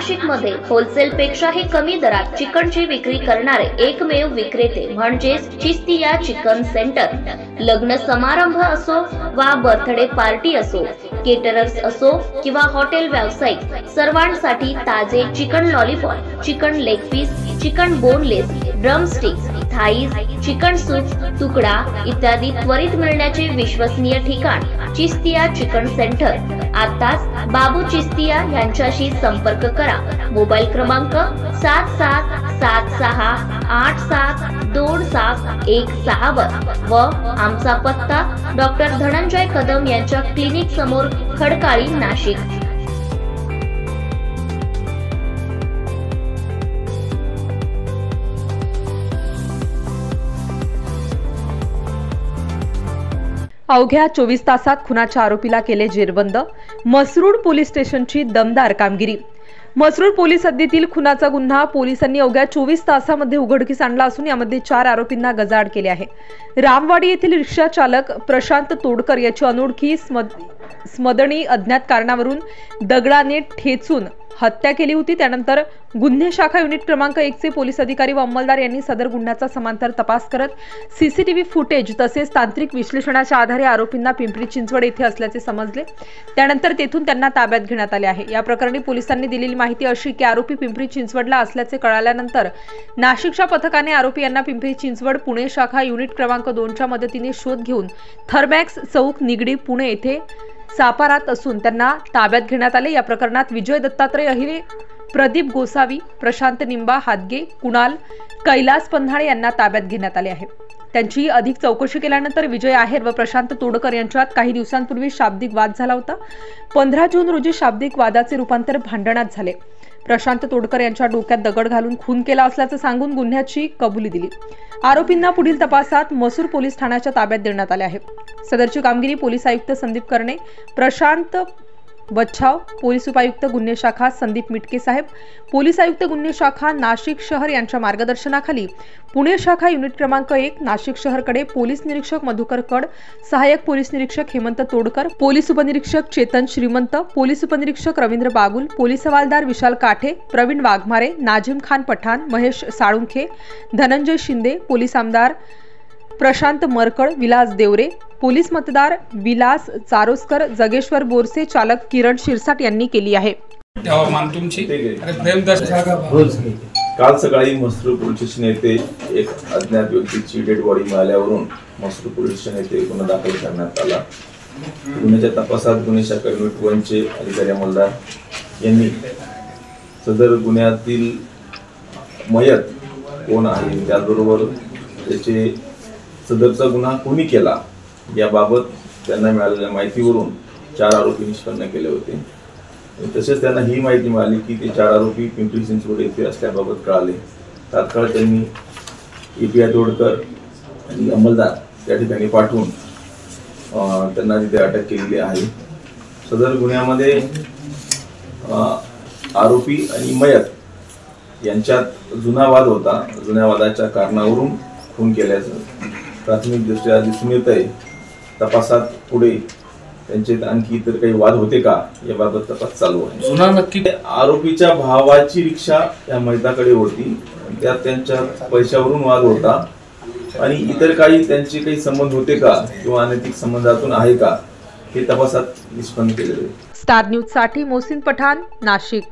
नाशिकमध्ये होलसेलपेक्षाही कमी दरात चिकनची विक्री करणारे एकमेव विक्रेते म्हणजेच चिस्तिया चिकन सेंटर। लग्न समारंभ असो वा बर्थडे पार्टी असो, केटरर्स असो किंवा हॉटेल व्यावसायिक सर्वांसाठी ताजे chicken lollipop, chicken leg piece, chicken boneless, drumsticks, thighs, chicken soup, तुकडा इत्यादी त्वरित मिळण्याचे विश्वसनीय ठिकाण चिस्तिया चिकन सेंटर। आताच बाबू चिस्तिया यांच्याशी संपर्क करा। मोबाईल क्रमांक 7776872716 व आमचा पत्ता डॉक्टर धनंजय कदम यांच्या क्लिनिक समोर, खडकाळी, नाशिक। अवघ्या 24 तासात खुनाच्या आरोपीला केले जेरबंद। मसरूड पोलीस स्टेशनची दमदार कामगिरी। मसरूड पोलीस हद्दीतील खुनाचा गुन्हा पोलिसांनी अवघ्या 24 तासामध्ये उघडकीस आणला असून यामध्ये 4 आरोपींना गजाआड केले आहे। रामवाडी येथील रिक्षा चालक प्रशांत तोडकर याची अनोळखी स्मदणी अज्ञात कारणावरून दगडाने ठेचून हत्या केली होती। त्यानंतर गुन्हे शाखा युनिट क्रमांक 1 चे पोलीस अधिकारी व अंमलदार यांनी सदर गुन्ह्याचा समांतर तपास करत सीसीटीव्ही फुटेज तसेच तांत्रिक विश्लेषणाच्या आधारे आरोपींना पिंपरी चिंचवड येथे असल्याचे समजले। त्यानंतर तेथून त्यांना ताब्यात घेण्यात आले आहे। या प्रकरणी पोलिसांनी दिलेली माहिती अशी की आरोपी पिंपरी चिंचवडला असल्याचे कळाल्यानंतर नाशिकच्या पथकाने आरोपी यांना पिंपरी चिंचवड पुणे शाखा युनिट क्रमांक 2 च्या मदतीने शोध घेऊन थर्मॅक्स चौक, निगडी, पुणे येथे सापारात असून त्यांना ताब्यात घेण्यात आले। या प्रकरणात विजय दत्तात्रय अहिरे, प्रदीप गोसावी, प्रशांत निंबा हादगे, कुणाल कैलास पन्हाळे यांना ताब्यात घेण्यात आले आहे। त्यांची अधिक चौकशी केल्यानंतर विजय आहेर व प्रशांत तोडकर यांच्यात काही दिवसांपूर्वी शाब्दिक वाद झाला होता। 15 जून रोजी शाब्दिक वादाचे रूपांतर भांडणात झाले। प्रशांत तोडकर यांच्या डोक्यात दगड घालून खून केला असल्याचं सांगून गुन्ह्याची कबुली दिली। आरोपींना पुढील तपासात मसूर पोलीस ठाण्याच्या ताब्यात देण्यात आले आहे। सदरची कामगिरी पोलीस आयुक्त संदीप कर्णे, प्रशांत बच्छाव, पोलीस उपायुक्त गुन्हे शाखा संदीप मिटके साहेब, पोलीस आयुक्त गुन्हे शाखा नाशिक शहर यांच्या मार्गदर्शनाखाली पुणे शाखा युनिट क्रमांक 1 नाशिक शहरकडे पोलीस निरीक्षक मधुकर कड, सहाय्यक पोलीस निरीक्षक हेमंत तोडकर, पोलीस उपनिरीक्षक चेतन श्रीमंत, पोलीस उपनिरीक्षक रवींद्र बागुल, पोलीस हवालदार विशाल काठे, प्रवीण वाघमारे, नाजिम खान पठाण, महेश साळुंखे, धनंजय शिंदे, पोलीस आमदार प्रशांत मरकड, विलास देवरे, पोलीस मतदार विलास चारोस्कर, जगेश्वर बोरसे, चालक किरण शिरसाट यांनी केली आहे। काल सकाळी मसरूड पोलीस स्टेशन येथे एक अज्ञात व्यक्तीची डेड बॉडी मिळाल्यावरून मसरूड पोलीस स्टेशन येथे गुन्हा दाखल करण्यात आला। गुन्ह्याच्या तपासात गुन्हे शाखा युनिट 1 चे अधिकारी अंमलदार यांनी सदर गुन्ह्यातील मयत कोण आहे, त्याचबरोबर त्याचे सदरचा गुन्हा कोणी केला याबाबत त्यांना मिळालेल्या माहितीवरून 4 आरोपी निष्पन्न केले होते। तसेच त्यांना ही माहिती मिळाली की ते 4 आरोपी पिंपरी चिंचवड येथे असल्याबाबत कळाले। तात्काळ त्यांनी एपीआय तोडकर आणि अंमलदार त्या ठिकाणी पाठवून त्यांना तिथे अटक केलेली आहे। सदर गुन्ह्यामध्ये आरोपी आणि मयत यांच्यात जुना वाद होता। जुन्या वादाच्या कारणावरून खून केल्याचं प्राथमिकदृष्ट्या दिसून येत आहे। तपासात पुढे त्यांचे आणखी इतर काही वाद होते का याबाबत तपास चालू आहे। जुना नक्की आरोपीच्या भावाची रिक्षा या मयताकडे होती, त्यात त्यांच्या पैशावरून वाद होता आणि इतर काही त्यांचे काही संबंध होते का किंवा अनैतिक संबंधातून आहे का हे तपासात निष्पन्न केले। स्टार न्यूज साठी मोहसिन पठाण, नाशिक।